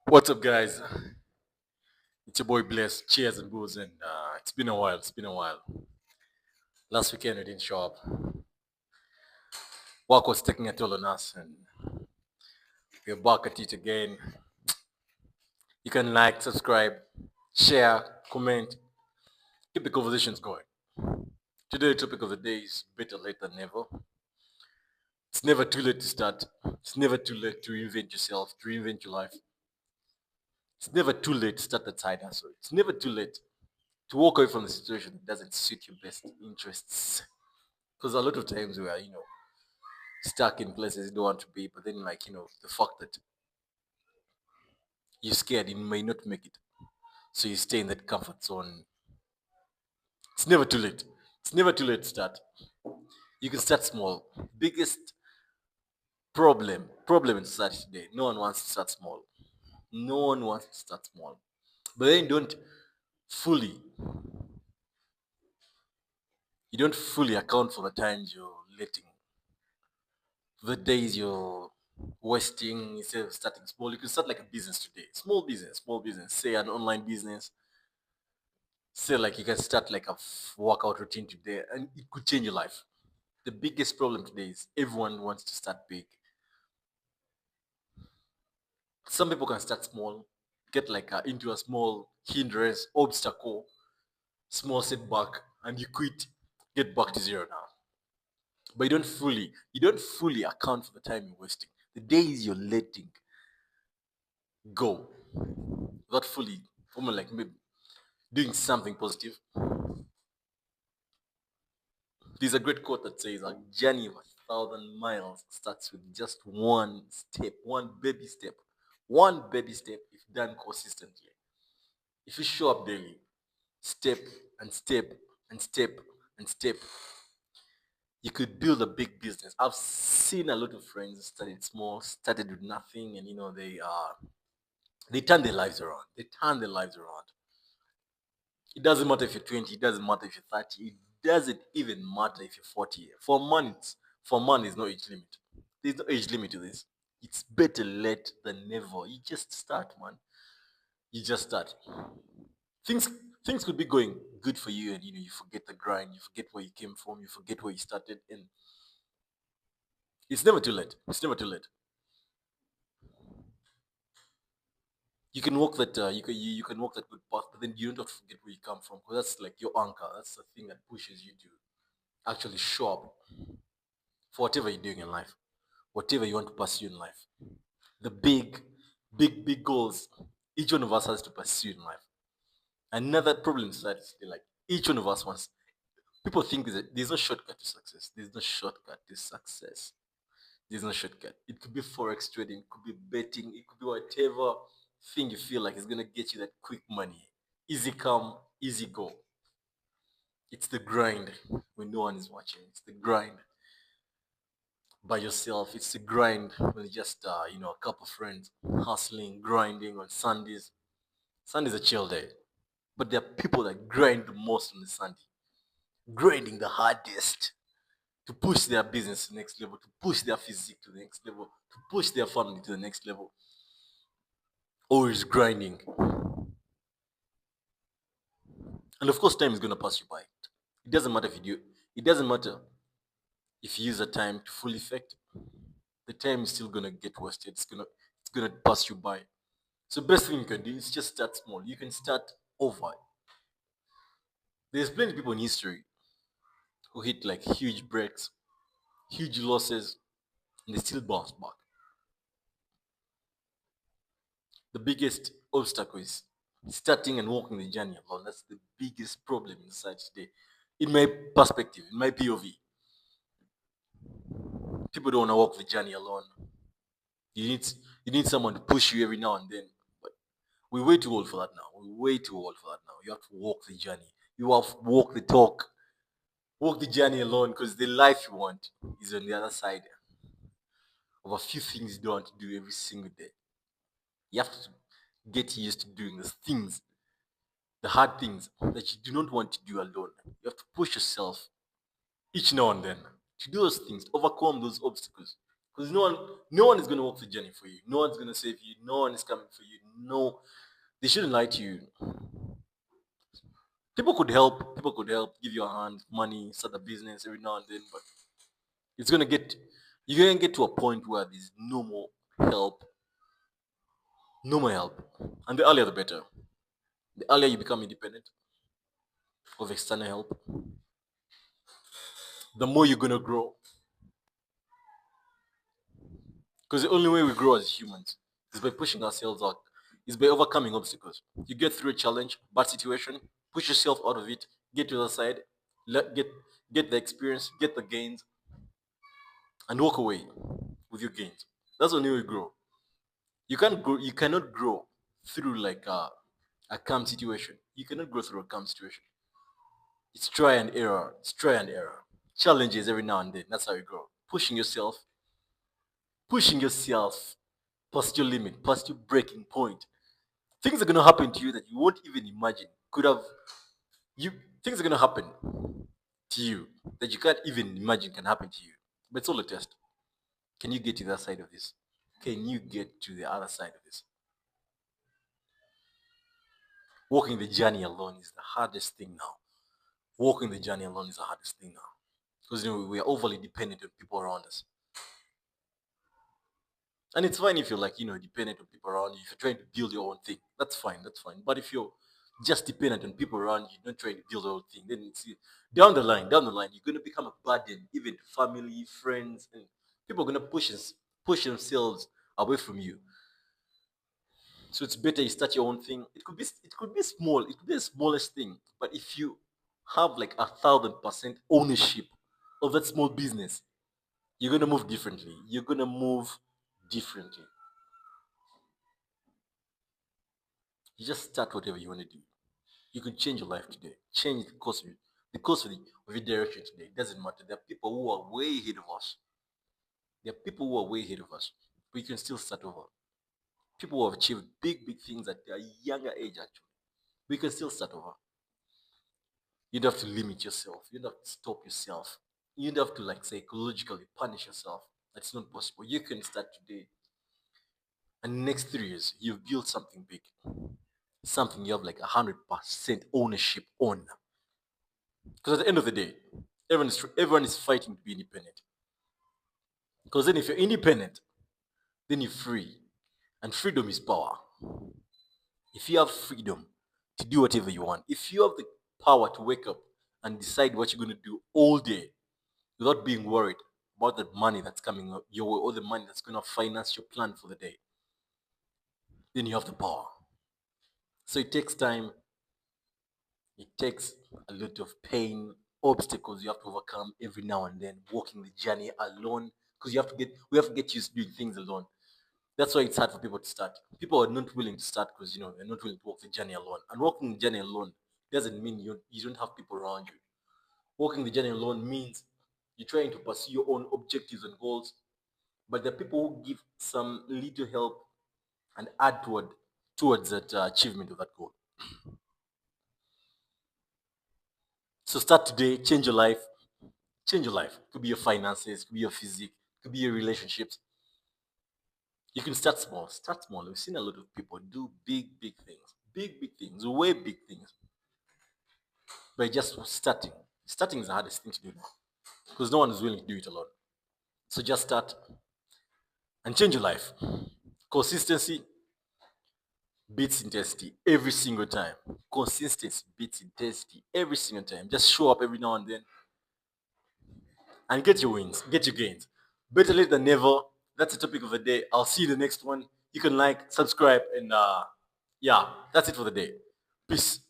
What's up, guys? It's your boy Bless. Cheers and booze, and it's been a while. It's been a while. Last weekend we didn't show up. Work was taking a toll on us, and we're back at it again. You can like, subscribe, share, comment, keep the conversations going. Today, the topic of the day is better late than never. It's never too late to start. It's never too late to reinvent yourself, to reinvent your life. It's never too late to start that side hustle. It's never too late to walk away from the situation that doesn't suit your best interests. Because a lot of times we are, stuck in places you don't want to be, but then the fact that you're scared you may not make it, so you stay in that comfort zone. It's never too late. It's never too late to start. You can start small. Biggest problem in society today. No one wants to start small. No one wants to start small. But then fully you don't fully account for the times you're letting, the days you're wasting instead of starting small. You can start like a business today. Small business. Say an online business. Say like you can start like a workout routine today and it could change your life. The biggest problem today is everyone wants to start big. Some people can start small, get like into a small hindrance, obstacle, small setback, and you quit, get back to zero now. But you don't fully account for the time you're wasting. The days you're letting go without fully, almost like maybe doing something positive. There's a great quote that says, "A journey of 1,000 miles starts with just one step, one baby step. One baby step, if done consistently. If you show up daily, step and step and step and step, you could build a big business." I've seen a lot of friends started small, started with nothing, and they turn their lives around. They turn their lives around. It doesn't matter if you're 20, it doesn't matter if you're 30, it doesn't even matter if you're 40. For man, there's no age limit. There's no age limit to this. It's better late than never. You just start, man. You just start. Things things could be going good for you, and you forget the grind, you forget where you came from, you forget where you started, and it's never too late. It's never too late. You can walk that you can walk that good path, but then you don't have to forget where you come from, because that's like your anchor. That's the thing that pushes you to actually show up for whatever you're doing in life, whatever you want to pursue in life. The big goals each one of us has to pursue in life. Another problem is that like each one of us wants. People think that there's no shortcut to success. There's no shortcut to success. There's no shortcut. It could be forex trading, it could be betting, it could be whatever thing you feel like is gonna get you that quick money. Easy come, easy go. It's the grind when no one is watching. It's the grind by yourself. It's the grind when just a couple of friends hustling, grinding on Sundays. Sunday's a chill day, but there are people that grind the most on the Sunday, grinding the hardest to push their business to the next level, to push their physique to the next level, to push their family to the next level. Always grinding, and of course, time is gonna pass you by. It doesn't matter if you do. It doesn't matter if you use the time to full effect. The time is still gonna get wasted. It's gonna pass you by. So best thing you can do is just start small. You can start over. There's plenty of people in history who hit like huge breaks, huge losses, and they still bounce back. The biggest obstacle is starting and walking the journey alone. That's the biggest problem in society today. In my perspective, in my POV, people don't want to walk the journey alone. You need you need someone to push you every now and then. But we're way too old for that now. We're way too old for that now. You have to walk the journey. You have to walk the talk. Walk the journey alone, because the life you want is on the other side of a few things you don't want to do every single day. You have to get used to doing the things, the hard things that you do not want to do alone. You have to push yourself each now and then to do those things, to overcome those obstacles. Because no one is gonna walk the journey for you. No one's gonna save you. No one is coming for you. No, they shouldn't lie to you. People could help. People could help, give you a hand, money, start a business every now and then. But it's gonna get you're gonna get to a point where there's help, no more help. And the earlier the better. The earlier you become independent of external help, the more you're gonna grow. Because the only way we grow as humans is by pushing ourselves out, is by overcoming obstacles. You get through a challenge, bad situation, push yourself out of it, get to the other side, let, get the experience, get the gains, and walk away with your gains. That's the only way we grow. You can't grow. You cannot grow through like a calm situation. You cannot grow through a calm situation. It's try and error. It's try and error. Challenges every now and then. That's how you grow. Pushing yourself past your limit, past your breaking point. Things are gonna happen to you that you won't even imagine. Could have you things are gonna happen to you that you can't even imagine can happen to you. But it's all a test. Can you get to the other side of this? Can you get to the other side of this? Walking the journey alone is the hardest thing now. Walking the journey alone is the hardest thing now. Because we are overly dependent on people around us. And it's fine if you're like, dependent on people around you. If you're trying to build your own thing, that's fine, that's fine. But if you're just dependent on people around you, not trying to build your own thing, then it's down the line, you're gonna become a burden, even to family, friends, and people are gonna push themselves away from you. So it's better you start your own thing. It could be small, it could be the smallest thing. But if you have like 1,000% ownership of that small business, you're gonna move differently. You're gonna move differently. You just start whatever you want to do. You could change your life today. Change the course of your direction today. It doesn't matter. There are people who are way ahead of us. There are people who are way ahead of us. But you can still start over. People who have achieved big, big things at a younger age, actually. We can still start over. You don't have to limit yourself. You don't have to stop yourself. You don't have to like psychologically punish yourself. That's not possible. You can start today. And next 3 years, you've built something big. Something you have like 100% ownership on. Because at the end of the day, everyone is fighting to be independent. Because then if you're independent, then you're free. And freedom is power. If you have freedom to do whatever you want, if you have the power to wake up and decide what you're going to do all day without being worried about the money that's coming your way or the money that's going to finance your plan for the day, then you have the power. So it takes time, it takes a lot of pain, obstacles you have to overcome every now and then, walking the journey alone, because we have to get used to doing things alone. That's why it's hard for people to start. People are not willing to start because they're not willing to walk the journey alone. And walking the journey alone doesn't mean you don't have people around you. Walking the journey alone means you're trying to pursue your own objectives and goals, but there are people who give some little help and add towards that achievement of that goal. So start today, change your life, change your life. It could be your finances, it could be your physique, it could be your relationships. You can start small. Start small. We've seen a lot of people do big, big things, way big things, by just starting. Starting is the hardest thing to do now because no one is willing to do it alone. So just start and change your life. Consistency beats intensity every single time. Consistency beats intensity every single time. Just show up every now and then and get your wins, get your gains. Better late than never. That's the topic of the day. I'll see you in the next one. You can like, subscribe, and yeah, that's it for the day. Peace.